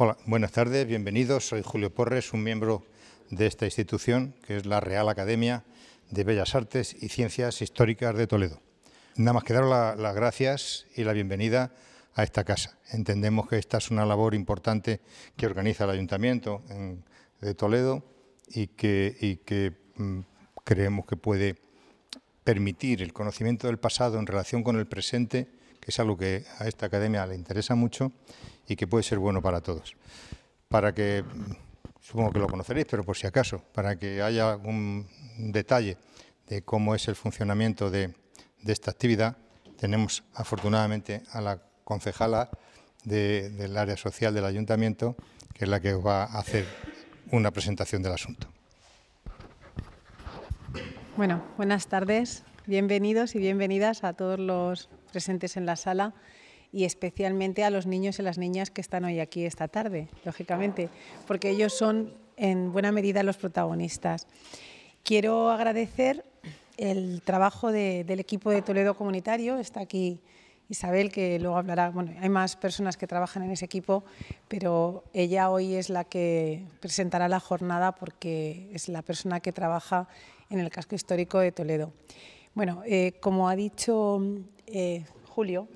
Hola, buenas tardes, bienvenidos. Soy Julio Porres, un miembro de esta institución, que es la Real Academia de Bellas Artes y Ciencias Históricas de Toledo. Nada más que daros las gracias y la bienvenida a esta casa. Entendemos que esta es una labor importante que organiza el Ayuntamiento de Toledo y que creemos que puede permitir el conocimiento del pasado en relación con el presente, que es algo que a esta academia le interesa mucho y que puede ser bueno para todos. Para que, supongo que lo conoceréis, pero por si acaso, para que haya algún detalle de cómo es el funcionamiento de esta actividad, tenemos afortunadamente a la concejala del área social del Ayuntamiento, que es la que os va a hacer una presentación del asunto. Bueno, buenas tardes, bienvenidos y bienvenidas a todos los presentes en la sala y especialmente a los niños y las niñas que están hoy aquí esta tarde, lógicamente, porque ellos son en buena medida los protagonistas. Quiero agradecer el trabajo del equipo de Toledo Comunitario. Está aquí Isabel, que luego hablará. Bueno, hay más personas que trabajan en ese equipo, pero ella hoy es la que presentará la jornada porque es la persona que trabaja en el casco histórico de Toledo. Bueno, como ha dicho Julio,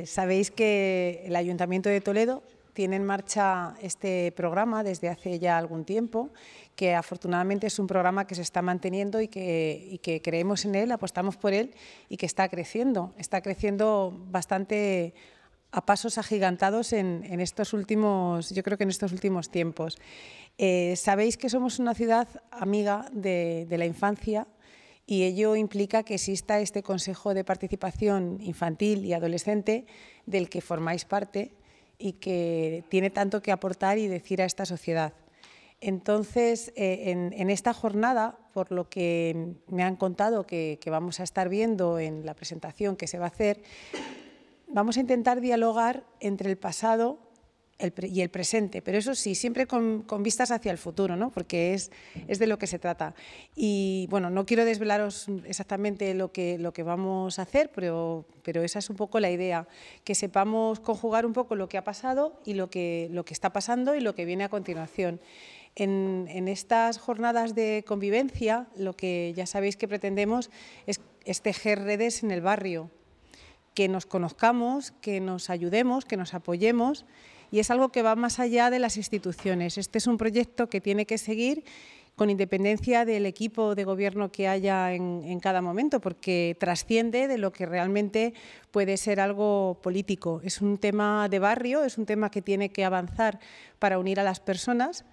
sabéis que el Ayuntamiento de Toledo tiene en marcha este programa desde hace ya algún tiempo, que afortunadamente es un programa que se está manteniendo y que creemos en él, apostamos por él y que está creciendo bastante a pasos agigantados en estos últimos, yo creo que en estos últimos tiempos. Sabéis que somos una ciudad amiga de la infancia, y ello implica que exista este Consejo de Participación Infantil y Adolescente del que formáis parte y que tiene tanto que aportar y decir a esta sociedad. Entonces, en esta jornada, por lo que me han contado que vamos a estar viendo en la presentación que se va a hacer, vamos a intentar dialogar entre el pasado y el presente, pero eso sí, siempre con vistas hacia el futuro, ¿no? Porque es de lo que se trata. Y bueno, no quiero desvelaros exactamente lo que vamos a hacer, pero esa es un poco la idea, que sepamos conjugar un poco lo que ha pasado y lo que está pasando y lo que viene a continuación. En estas jornadas de convivencia, lo que ya sabéis que pretendemos es tejer redes en el barrio, que nos conozcamos, que nos ayudemos, que nos apoyemos. Y es algo que va más allá de las instituciones. Este es un proyecto que tiene que seguir con independencia del equipo de gobierno que haya en cada momento, porque trasciende de lo que realmente puede ser algo político. Es un tema de barrio, es un tema que tiene que avanzar para unir a las personas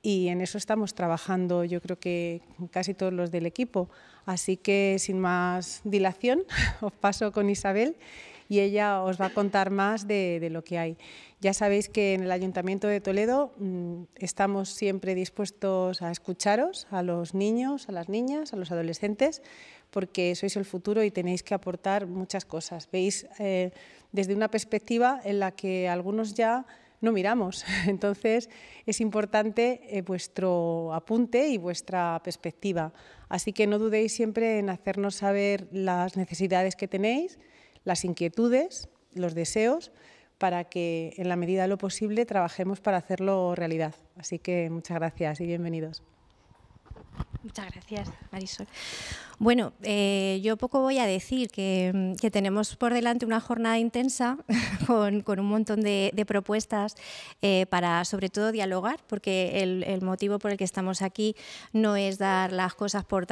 y en eso estamos trabajando, yo creo que casi todos los del equipo. Así que, sin más dilación, os paso con Isabel y ella os va a contar más de lo que hay. Ya sabéis que en el Ayuntamiento de Toledo estamos siempre dispuestos a escucharos, a los niños, a las niñas, a los adolescentes, porque sois el futuro y tenéis que aportar muchas cosas. Veis desde una perspectiva en la que algunos ya no miramos. Entonces, es importante vuestro apunte y vuestra perspectiva. Así que no dudéis siempre en hacernos saber las necesidades que tenéis, las inquietudes, los deseos, para que en la medida de lo posible trabajemos para hacerlo realidad. Así que muchas gracias y bienvenidos. Muchas gracias, Marisol. Bueno, yo poco voy a decir, que tenemos por delante una jornada intensa con un montón de propuestas para, sobre todo, dialogar, porque el motivo por el que estamos aquí no es dar las cosas por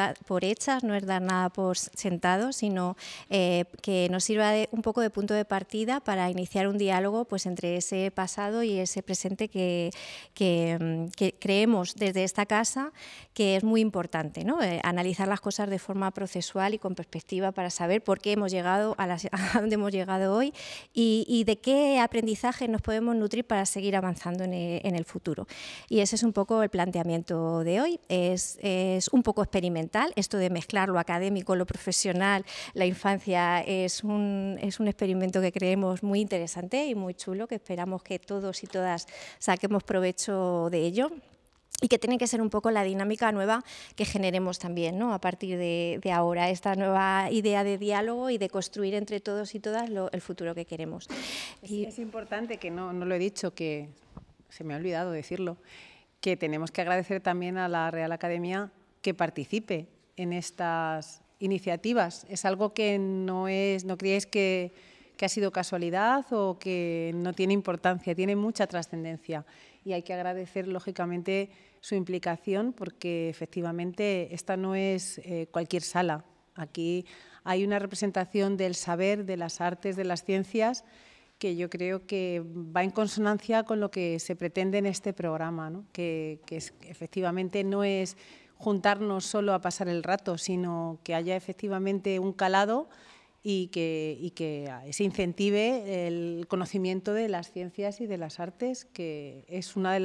hechas, no es dar nada por sentado, sino que nos sirva un poco de punto de partida para iniciar un diálogo pues, entre ese pasado y ese presente que creemos desde esta casa que es muy importante, ¿no? Analizar las cosas de forma procesual y con perspectiva para saber por qué hemos llegado a donde hemos llegado hoy y de qué aprendizaje nos podemos nutrir para seguir avanzando en el futuro. Y ese es un poco el planteamiento de hoy. Es un poco experimental, esto de mezclar lo académico, lo profesional, la infancia es un experimento que creemos muy interesante y muy chulo, que esperamos que todos y todas saquemos provecho de ello. y que tiene que ser un poco la dinámica nueva que generemos también, ¿no? A partir de ahora, esta nueva idea de diálogo y de construir entre todos y todas el futuro que queremos. Es importante, que no lo he dicho, que se me ha olvidado decirlo, que tenemos que agradecer también a la Real Academia que participe en estas iniciativas. Es algo que no creáis que ha sido casualidad o que no tiene importancia, tiene mucha trascendencia y hay que agradecer, lógicamente, su implicación, porque efectivamente esta no es cualquier sala. Aquí hay una representación del saber, de las artes, de las ciencias, que yo creo que va en consonancia con lo que se pretende en este programa, ¿no? Que efectivamente no es juntarnos solo a pasar el rato, sino que haya efectivamente un calado y que se incentive el conocimiento de las ciencias y de las artes, que es una de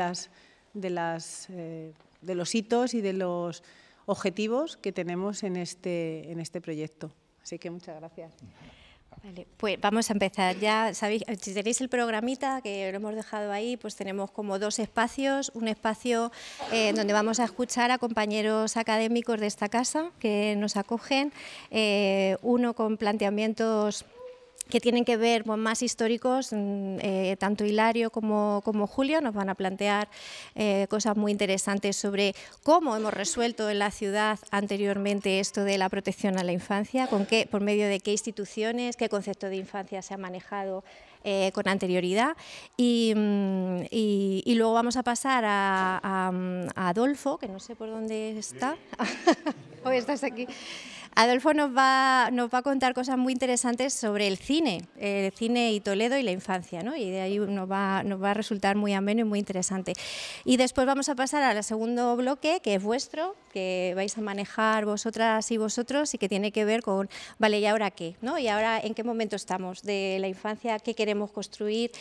los hitos y de los objetivos que tenemos en este proyecto. Así que muchas gracias. Vale, pues vamos a empezar. Ya sabéis, si tenéis el programita que lo hemos dejado ahí, pues tenemos como dos espacios. Un espacio donde vamos a escuchar a compañeros académicos de esta casa que nos acogen, uno con planteamientos que tienen que ver más históricos, tanto Hilario como Julio nos van a plantear cosas muy interesantes sobre cómo hemos resuelto en la ciudad anteriormente esto de la protección a la infancia, por medio de qué instituciones, qué concepto de infancia se ha manejado con anterioridad y luego vamos a pasar a Adolfo, que no sé por dónde está, hoy estás aquí. Adolfo nos va a contar cosas muy interesantes sobre el cine y Toledo y la infancia, ¿no? Y de ahí nos va a resultar muy ameno y muy interesante. Y después vamos a pasar al segundo bloque, que es vuestro, que vais a manejar vosotras y vosotros y que tiene que ver con, vale, ¿y ahora qué? ¿No? ¿Y ahora en qué momento estamos de la infancia? ¿Qué queremos construir?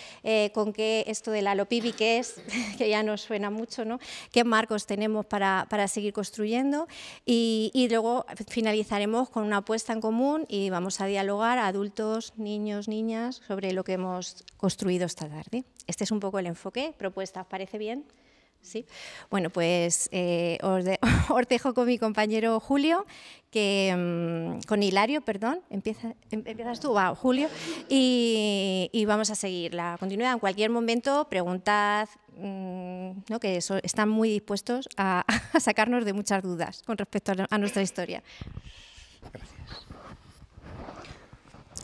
¿Con qué esto de la Lopibi que es? Que ya nos suena mucho, ¿no? ¿Qué marcos tenemos para seguir construyendo? Y luego finalizaremos con una apuesta en común y vamos a dialogar a adultos, niños, niñas sobre lo que hemos construido esta tarde. Este es un poco el enfoque, propuesta, ¿os parece bien? Sí. Bueno, pues os dejo con mi compañero Julio, con Hilario, perdón, empiezas tú, Julio, y vamos a seguir la continuidad. En cualquier momento preguntad, ¿no? Que están muy dispuestos a sacarnos de muchas dudas con respecto a nuestra historia. Gracias.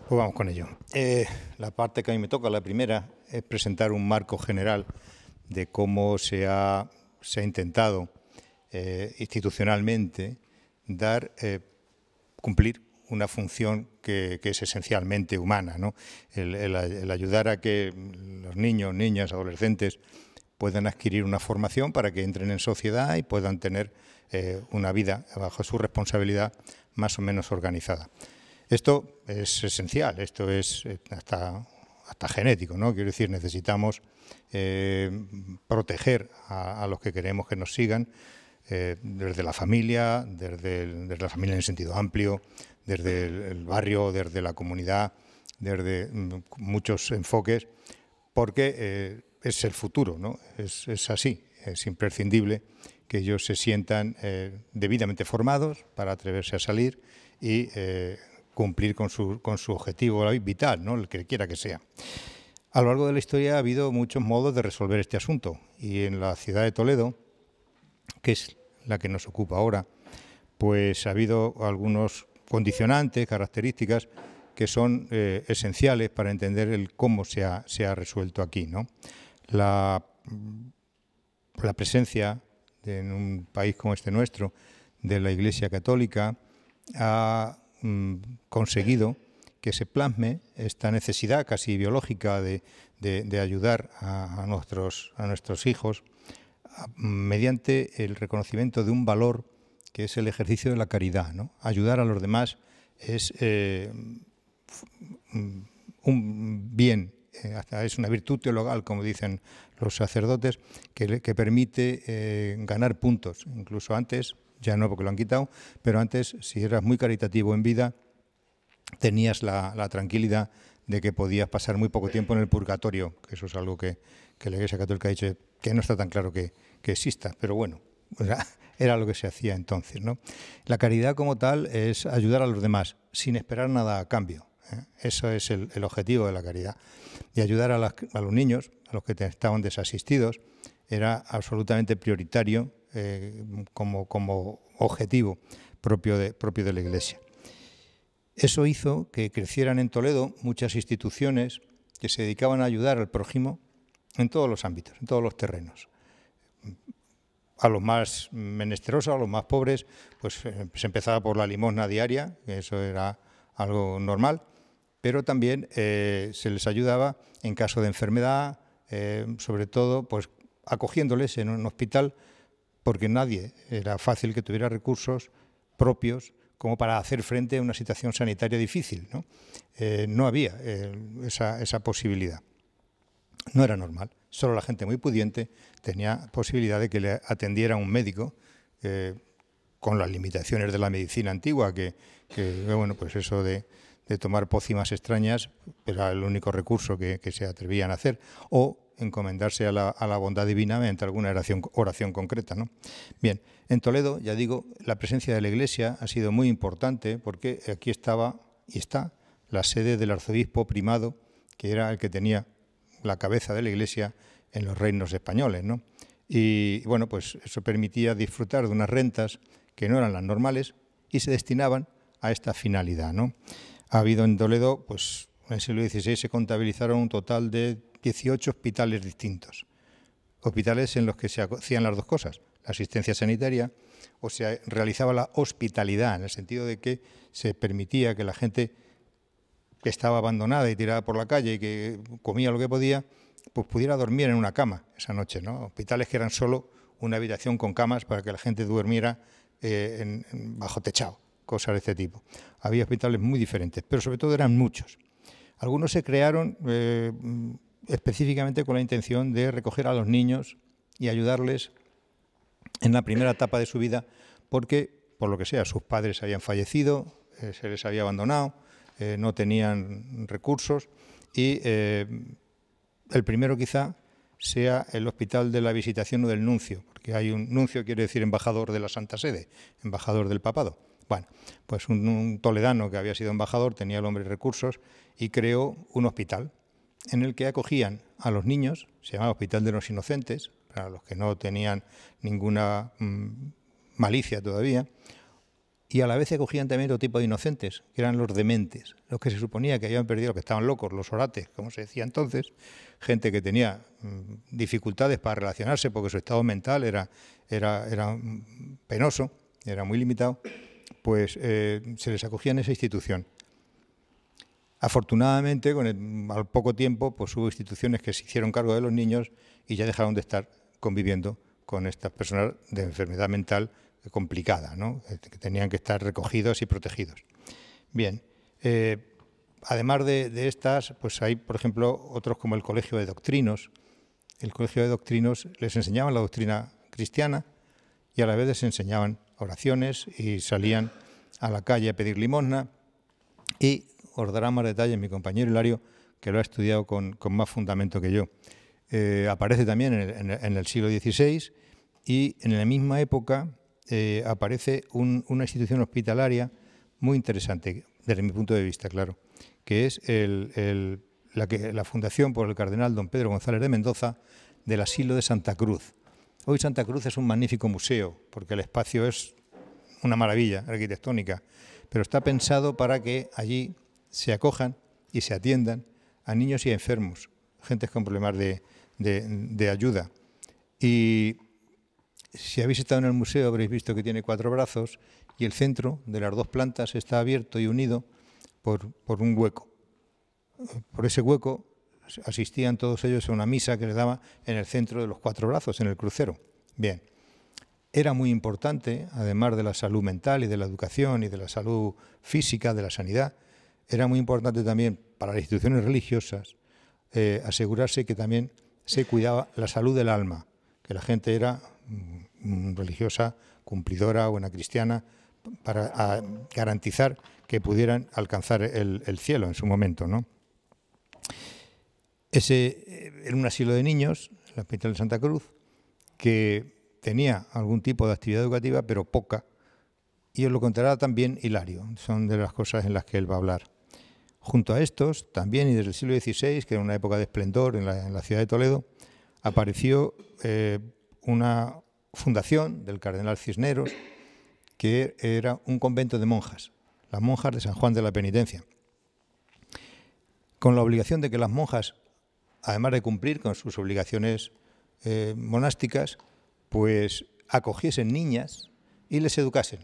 Pues vamos con ello. La parte que a mí me toca, la primera, es presentar un marco general de cómo se ha intentado institucionalmente cumplir una función que es esencialmente humana, ¿no? El ayudar a que los niños, niñas, adolescentes puedan adquirir una formación para que entren en sociedad y puedan tener una vida bajo su responsabilidad más o menos organizada. Esto es esencial, esto es hasta genético, ¿no? Quiero decir, necesitamos proteger a los que queremos que nos sigan, desde la familia, desde la familia en sentido amplio, desde el barrio, desde la comunidad, desde muchos enfoques, porque es el futuro, ¿no? Es así, es imprescindible que ellos se sientan debidamente formados para atreverse a salir y cumplir con su objetivo vital, ¿no? El que quiera que sea. A lo largo de la historia ha habido muchos modos de resolver este asunto y en la ciudad de Toledo, que es la que nos ocupa ahora, pues ha habido algunos condicionantes, características que son esenciales para entender el cómo se ha resuelto aquí, ¿no? La presencia en un país como este nuestro de la Iglesia Católica ha conseguido que se plasme esta necesidad casi biológica de ayudar a nuestros hijos mediante el reconocimiento de un valor que es el ejercicio de la caridad, ¿no? Ayudar a los demás es un bien, es una virtud teologal, como dicen los sacerdotes, que permite ganar puntos. Incluso antes, ya no porque lo han quitado, pero antes, si eras muy caritativo en vida, tenías la tranquilidad de que podías pasar muy poco tiempo en el purgatorio, que eso es algo que la Iglesia Católica ha dicho, que no está tan claro que exista, pero bueno, era lo que se hacía entonces, ¿no? La caridad como tal es ayudar a los demás sin esperar nada a cambio. Eso es el objetivo de la caridad. Y ayudar a los niños, a los que estaban desasistidos, era absolutamente prioritario como objetivo propio de la Iglesia. Eso hizo que crecieran en Toledo muchas instituciones que se dedicaban a ayudar al prójimo en todos los ámbitos, en todos los terrenos. A los más menesterosos, a los más pobres, pues se empezaba por la limosna diaria, que eso era algo normal, pero también se les ayudaba en caso de enfermedad, sobre todo pues acogiéndoles en un hospital, porque nadie era fácil que tuviera recursos propios como para hacer frente a una situación sanitaria difícil, ¿no? No había esa posibilidad. No era normal. Solo la gente muy pudiente tenía posibilidad de que le atendiera un médico con las limitaciones de la medicina antigua, que bueno, pues eso de tomar pócimas extrañas era el único recurso que se atrevían a hacer, o encomendarse a la bondad divina mediante alguna oración concreta, ¿no? Bien, en Toledo, ya digo, la presencia de la Iglesia ha sido muy importante porque aquí estaba y está la sede del arzobispo primado, que era el que tenía la cabeza de la Iglesia en los reinos españoles, ¿no? Y bueno, pues eso permitía disfrutar de unas rentas que no eran las normales y se destinaban a esta finalidad, ¿no? Ha habido en Toledo, pues en el siglo XVI se contabilizaron un total de 18 hospitales distintos. Hospitales en los que se hacían las dos cosas, la asistencia sanitaria, o se realizaba la hospitalidad, en el sentido de que se permitía que la gente que estaba abandonada y tirada por la calle y que comía lo que podía, pues pudiera dormir en una cama esa noche, ¿no? Hospitales que eran solo una habitación con camas para que la gente durmiera bajo techado, cosas de este tipo. Había hospitales muy diferentes, pero sobre todo eran muchos. Algunos se crearon específicamente con la intención de recoger a los niños y ayudarles en la primera etapa de su vida, porque, por lo que sea, sus padres habían fallecido, se les había abandonado, no tenían recursos y el primero quizá sea el hospital de la Visitación o del Nuncio, porque hay un nuncio, quiere decir embajador de la Santa Sede, embajador del papado. Bueno, pues un toledano que había sido embajador tenía el hombre recursos y creó un hospital en el que acogían a los niños, se llamaba Hospital de los Inocentes, para los que no tenían ninguna malicia todavía, y a la vez acogían también otro tipo de inocentes, que eran los dementes, los que se suponía que habían perdido, que estaban locos, los orates, como se decía entonces, gente que tenía dificultades para relacionarse porque su estado mental era penoso, era muy limitado, pues se les acogía en esa institución. Afortunadamente, al poco tiempo, pues hubo instituciones que se hicieron cargo de los niños y ya dejaron de estar conviviendo con estas personas de enfermedad mental complicada, ¿no? Que tenían que estar recogidos y protegidos. Bien, además de estas, pues hay, por ejemplo, otros como el Colegio de Doctrinos. El Colegio de Doctrinos les enseñaban la doctrina cristiana y a la vez les enseñaban oraciones y salían a la calle a pedir limosna, y os dará más detalles mi compañero Hilario, que lo ha estudiado con más fundamento que yo. Aparece también en el siglo XVI y en la misma época aparece una institución hospitalaria muy interesante, desde mi punto de vista, claro, que es la fundación por el cardenal don Pedro González de Mendoza del Asilo de Santa Cruz. Hoy Santa Cruz es un magnífico museo, porque el espacio es una maravilla arquitectónica, pero está pensado para que allí se acojan y se atiendan a niños y a enfermos, gentes con problemas de ayuda. Y si habéis estado en el museo habréis visto que tiene 4 brazos y el centro de las 2 plantas está abierto y unido por un hueco. Por ese hueco asistían todos ellos a una misa que se daba en el centro de los 4 brazos, en el crucero. Bien, era muy importante, además de la salud mental y de la educación y de la salud física, de la sanidad, era muy importante también para las instituciones religiosas asegurarse que también se cuidaba la salud del alma, que la gente era religiosa, cumplidora, buena cristiana, para garantizar que pudieran alcanzar el cielo en su momento, ¿no? Ese era un asilo de niños, el Hospital de Santa Cruz, que tenía algún tipo de actividad educativa, pero poca, y os lo contará también Hilario, son de las cosas en las que él va a hablar. Junto a estos, también y desde el siglo XVI, que era una época de esplendor en la ciudad de Toledo, apareció una fundación del cardenal Cisneros, que era un convento de monjas, las monjas de San Juan de la Penitencia, con la obligación de que las monjas, además de cumplir con sus obligaciones monásticas, pues acogiesen niñas y les educasen,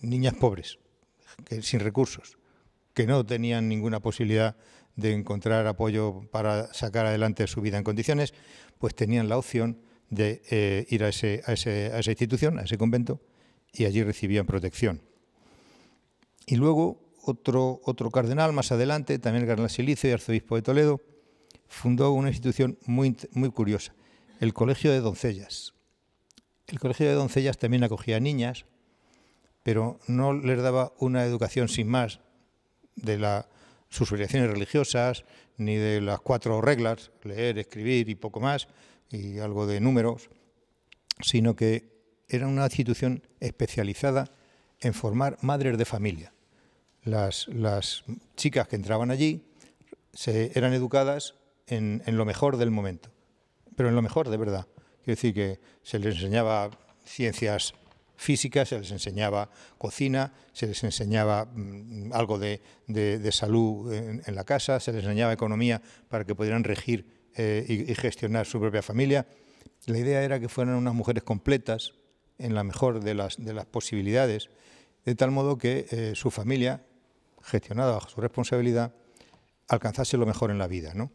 niñas pobres, sin recursos, que no tenían ninguna posibilidad de encontrar apoyo para sacar adelante su vida en condiciones, pues tenían la opción de ir a esa institución, a ese convento, y allí recibían protección. Y luego otro cardenal más adelante, también el cardenal Silicio y arzobispo de Toledo, fundó una institución muy curiosa, el Colegio de Doncellas. El Colegio de Doncellas también acogía a niñas, pero no les daba una educación sin más de sus obligaciones religiosas, ni de las 4 reglas, leer, escribir y poco más, y algo de números, sino que era una institución especializada en formar madres de familia. Las chicas que entraban allí eran educadas en lo mejor del momento, pero en lo mejor de verdad. Quiero decir que se les enseñaba ciencias físicas, se les enseñaba cocina, se les enseñaba algo de salud en la casa, se les enseñaba economía para que pudieran regir y gestionar su propia familia. La idea era que fueran unas mujeres completas, en la mejor de las posibilidades, de tal modo que su familia, gestionada bajo su responsabilidad, alcanzase lo mejor en la vida, ¿no?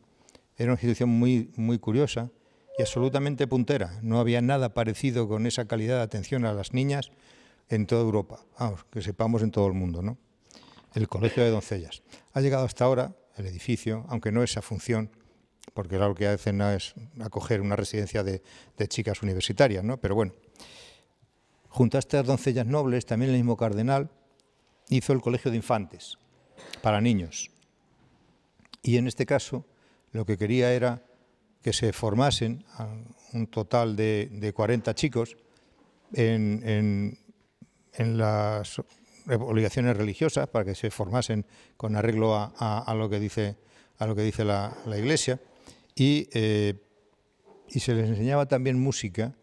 Era una institución muy curiosa y absolutamente puntera. No había nada parecido con esa calidad de atención a las niñas en toda Europa, vamos, que sepamos en todo el mundo, ¿no? El Colegio de Doncellas. Ha llegado hasta ahora el edificio, aunque no esa función, porque ahora lo que hacen es acoger una residencia de chicas universitarias, ¿no? Pero bueno, junto a estas doncellas nobles, también el mismo cardenal hizo el Colegio de Infantes para niños. Y en este caso, lo que quería era que se formasen un total de 40 chicos en las obligaciones religiosas, para que se formasen con arreglo a lo que dice la Iglesia, y se les enseñaba también música,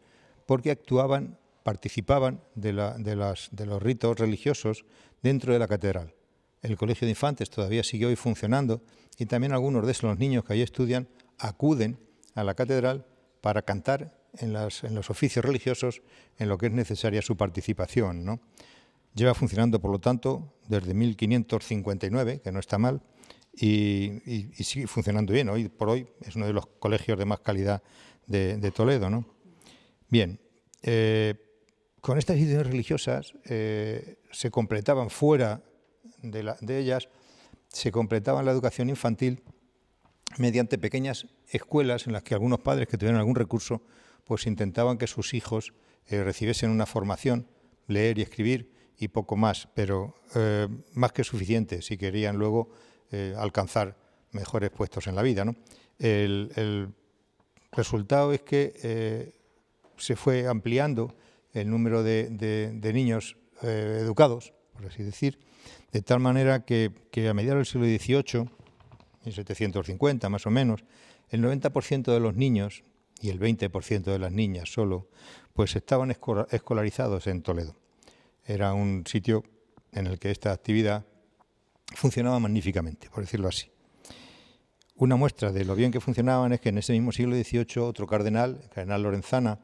porque participaban de los ritos religiosos dentro de la catedral. El Colegio de Infantes todavía sigue hoy funcionando, y también algunos de esos niños que allí estudian acuden a la catedral para cantar en los oficios religiosos en lo que es necesaria su participación, ¿no? Lleva funcionando, por lo tanto, desde 1559, que no está mal, y sigue funcionando bien. Hoy por hoy es uno de los colegios de más calidad de Toledo, ¿no? Bien, con estas instituciones religiosas se completaban fuera de ellas, se completaban la educación infantil mediante pequeñas escuelas en las que algunos padres que tuvieran algún recurso pues intentaban que sus hijos recibiesen una formación, leer y escribir y poco más, pero más que suficiente si querían luego alcanzar mejores puestos en la vida, ¿no? El resultado es que se fue ampliando el número de niños educados, por así decir, de tal manera que a mediados del siglo XVIII, 1750 más o menos, el 90% de los niños y el 20% de las niñas solo, pues estaban escolarizados en Toledo. Era un sitio en el que esta actividad funcionaba magníficamente, por decirlo así. Una muestra de lo bien que funcionaban es que en ese mismo siglo XVIII otro cardenal, el cardenal Lorenzana,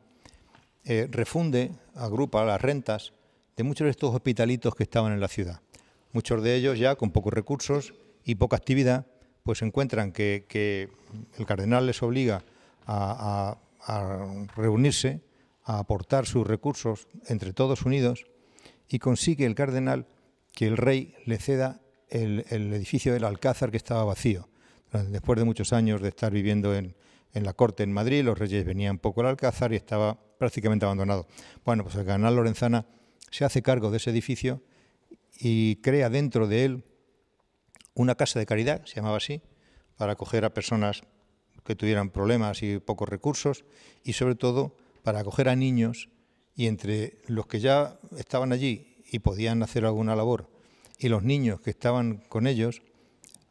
refunde, agrupa las rentas de muchos de estos hospitalitos que estaban en la ciudad. Muchos de ellos ya con pocos recursos y poca actividad, pues encuentran que el cardenal les obliga a reunirse, a aportar sus recursos entre todos unidos, y consigue el cardenal que el rey le ceda el edificio del Alcázar, que estaba vacío. Después de muchos años de estar viviendo en la corte en Madrid, los reyes venían poco al Alcázar y estaba prácticamente abandonado. Bueno, pues el cardenal Lorenzana se hace cargo de ese edificio y crea dentro de él una casa de caridad, se llamaba así, para acoger a personas que tuvieran problemas y pocos recursos, y sobre todo para acoger a niños, y entre los que ya estaban allí y podían hacer alguna labor y los niños que estaban con ellos,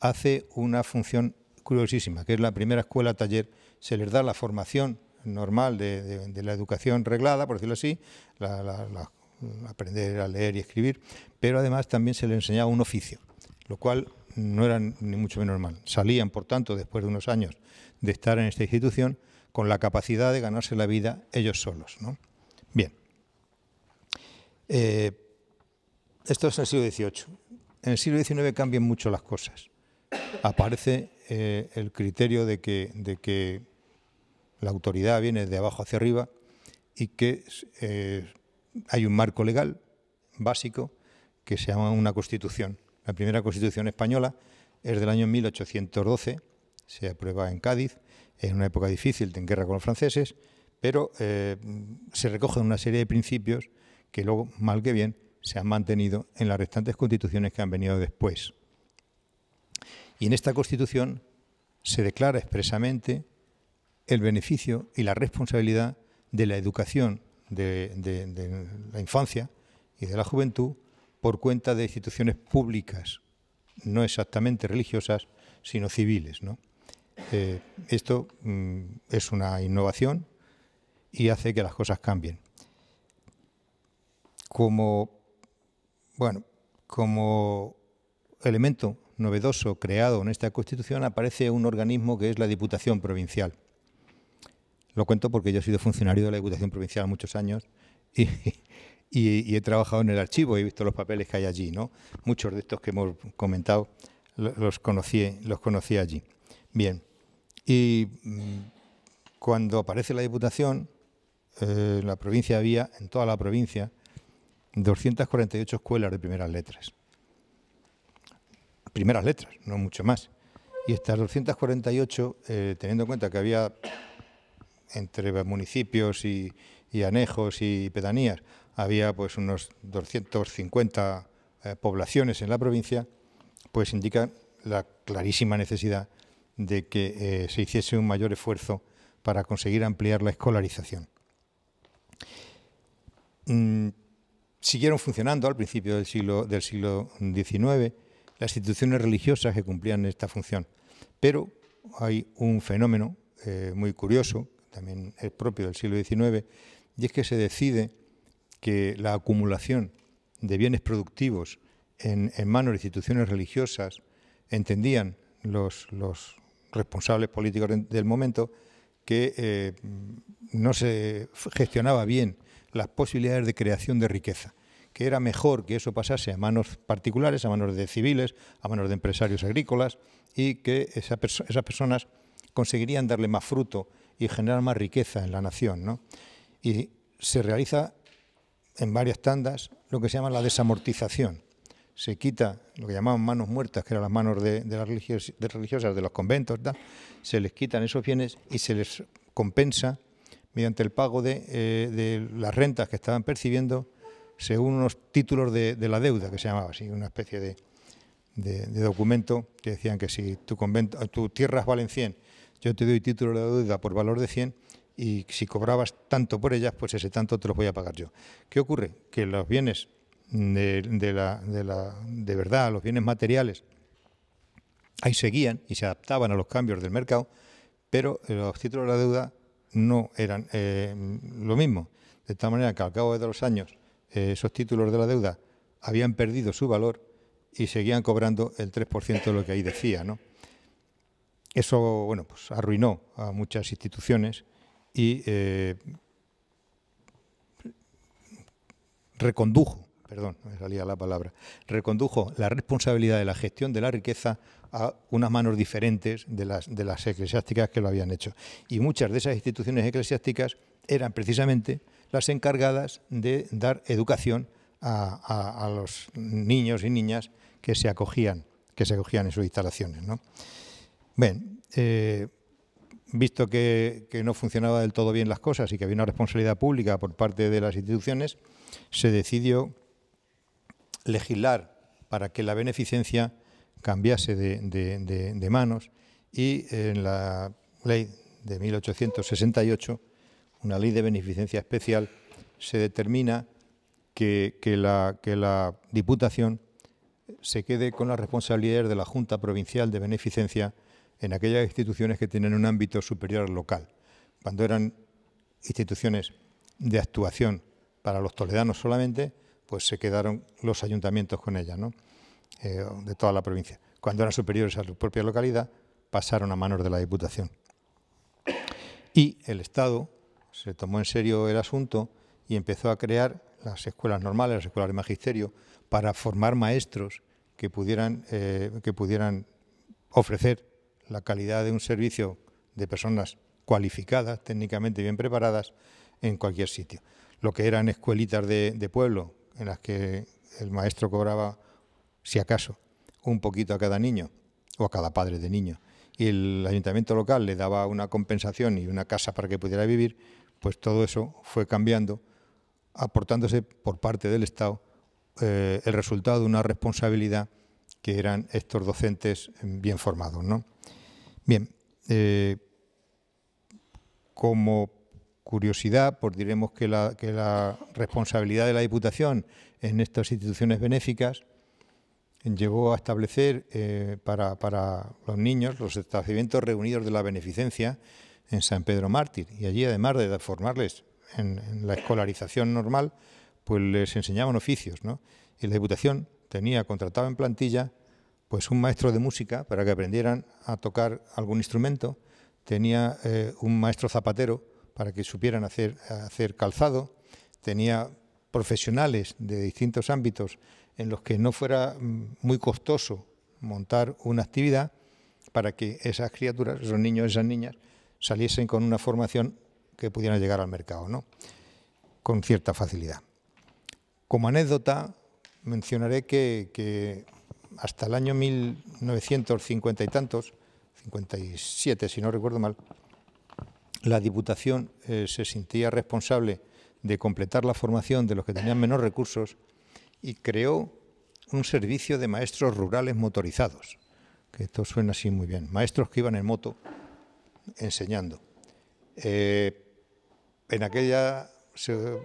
hace una función curiosísima, que es la primera escuela taller. Se les da la formación normal de la educación reglada, por decirlo así, aprender a leer y escribir, pero además también se les enseñaba un oficio, lo cual no era ni mucho menos normal. Salían, por tanto, después de unos años de estar en esta institución, con la capacidad de ganarse la vida ellos solos, ¿no? Bien. Esto es en el siglo XVIII. En el siglo XIX cambian mucho las cosas. Aparece el criterio de que la autoridad viene de abajo hacia arriba y que hay un marco legal básico que se llama una Constitución. La primera Constitución española es del año 1812, se aprueba en Cádiz, en una época difícil, en guerra con los franceses, pero se recogen una serie de principios que luego, mal que bien, se han mantenido en las restantes constituciones que han venido después. Y en esta Constitución se declara expresamente el beneficio y la responsabilidad de la educación de la infancia y de la juventud por cuenta de instituciones públicas, no exactamente religiosas, sino civiles, ¿no? Esto es una innovación y hace que las cosas cambien. Como elemento novedoso creado en esta Constitución aparece un organismo que es la Diputación Provincial. Lo cuento porque yo he sido funcionario de la Diputación Provincial muchos años y he trabajado en el archivo y he visto los papeles que hay allí, ¿no? Muchos de estos que hemos comentado los conocí allí. Bien, y cuando aparece la Diputación, en la provincia había, en toda la provincia, 248 escuelas de primeras letras. Primeras letras, no mucho más. Y estas 248, teniendo en cuenta que había entre municipios y anejos y pedanías, había pues unos 250 poblaciones en la provincia, pues indica la clarísima necesidad de que se hiciese un mayor esfuerzo para conseguir ampliar la escolarización. Siguieron funcionando al principio del siglo XIX las instituciones religiosas que cumplían esta función, pero hay un fenómeno muy curioso, también es propio del siglo XIX, y es que se decide que la acumulación de bienes productivos en manos de instituciones religiosas, entendían los responsables políticos del momento que no se gestionaba bien las posibilidades de creación de riqueza, que era mejor que eso pasase a manos particulares, a manos de civiles, a manos de empresarios agrícolas, y que esas personas conseguirían darle más fruto y generar más riqueza en la nación, ¿no? Y se realiza en varias tandas lo que se llama la desamortización. Se quita lo que llamaban manos muertas, que eran las manos de las religiosas de los conventos, ¿tá? Se les quitan esos bienes y se les compensa mediante el pago de las rentas que estaban percibiendo según unos títulos de la deuda, que se llamaba así, una especie de documento que decían que si tu tierras valen 100, yo te doy título de deuda por valor de 100 y si cobrabas tanto por ellas, pues ese tanto te lo voy a pagar yo. ¿Qué ocurre? Que los bienes de verdad, los bienes materiales, ahí seguían y se adaptaban a los cambios del mercado, pero los títulos de la deuda no eran lo mismo. De tal manera que al cabo de los años esos títulos de la deuda habían perdido su valor y seguían cobrando el 3% de lo que ahí decía, ¿no? Eso, bueno, pues arruinó a muchas instituciones y recondujo la responsabilidad de la gestión de la riqueza a unas manos diferentes de las eclesiásticas que lo habían hecho. Y muchas de esas instituciones eclesiásticas eran precisamente las encargadas de dar educación a los niños y niñas que se acogían en sus instalaciones, ¿no? Bien, visto que no funcionaba del todo bien las cosas y que había una responsabilidad pública por parte de las instituciones, se decidió legislar para que la beneficencia cambiase de manos y en la ley de 1868, una ley de beneficencia especial, se determina que la Diputación se quede con las responsabilidades de la Junta Provincial de Beneficencia en aquellas instituciones que tienen un ámbito superior al local. Cuando eran instituciones de actuación para los toledanos solamente, pues se quedaron los ayuntamientos con ellas, ¿no? De toda la provincia. Cuando eran superiores a su propia localidad, pasaron a manos de la Diputación. Y el Estado se tomó en serio el asunto y empezó a crear las escuelas normales, las escuelas de magisterio, para formar maestros que pudieran ofrecer la calidad de un servicio de personas cualificadas, técnicamente bien preparadas, en cualquier sitio. Lo que eran escuelitas de pueblo, en las que el maestro cobraba, si acaso, un poquito a cada niño o a cada padre de niño, y el ayuntamiento local le daba una compensación y una casa para que pudiera vivir, pues todo eso fue cambiando, aportándose por parte del Estado el resultado de una responsabilidad que eran estos docentes bien formados, ¿no? Bien, como curiosidad, pues diremos que la responsabilidad de la Diputación en estas instituciones benéficas llegó a establecer para los niños los establecimientos reunidos de la beneficencia en San Pedro Mártir, y allí, además de formarles en la escolarización normal, pues les enseñaban oficios, ¿no? Y la Diputación tenía contratado en plantilla pues un maestro de música para que aprendieran a tocar algún instrumento, tenía un maestro zapatero para que supieran hacer calzado, tenía profesionales de distintos ámbitos en los que no fuera muy costoso montar una actividad para que esas criaturas, esos niños, esas niñas, saliesen con una formación que pudieran llegar al mercado, ¿no? Con cierta facilidad. Como anécdota, mencionaré que hasta el año 1950 y tantos, 57 si no recuerdo mal, la Diputación se sentía responsable de completar la formación de los que tenían menos recursos y creó un servicio de maestros rurales motorizados, que esto suena así muy bien, maestros que iban en moto enseñando. En aquella,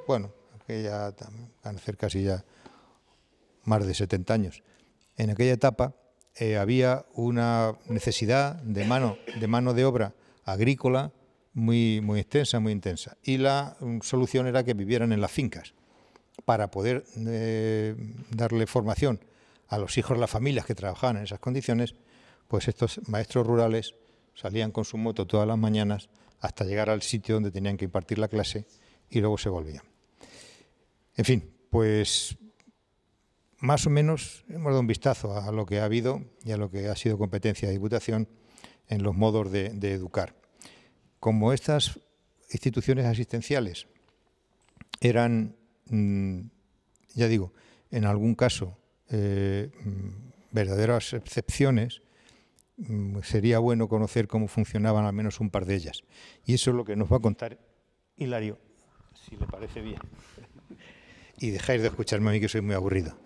van a hacer casi ya más de 70 años, en aquella etapa había una necesidad de mano de obra agrícola muy extensa, muy intensa, y la solución era que vivieran en las fincas para poder darle formación a los hijos de las familias que trabajaban en esas condiciones. Pues estos maestros rurales salían con su moto todas las mañanas hasta llegar al sitio donde tenían que impartir la clase y luego se volvían. En fin, pues más o menos hemos dado un vistazo a lo que ha habido y a lo que ha sido competencia de Diputación en los modos de educar. Como estas instituciones asistenciales eran, ya digo, en algún caso verdaderas excepciones, sería bueno conocer cómo funcionaban al menos un par de ellas. Y eso es lo que nos va a contar Hilario, si le parece bien. Y dejáis de escucharme a mí, que soy muy aburrido.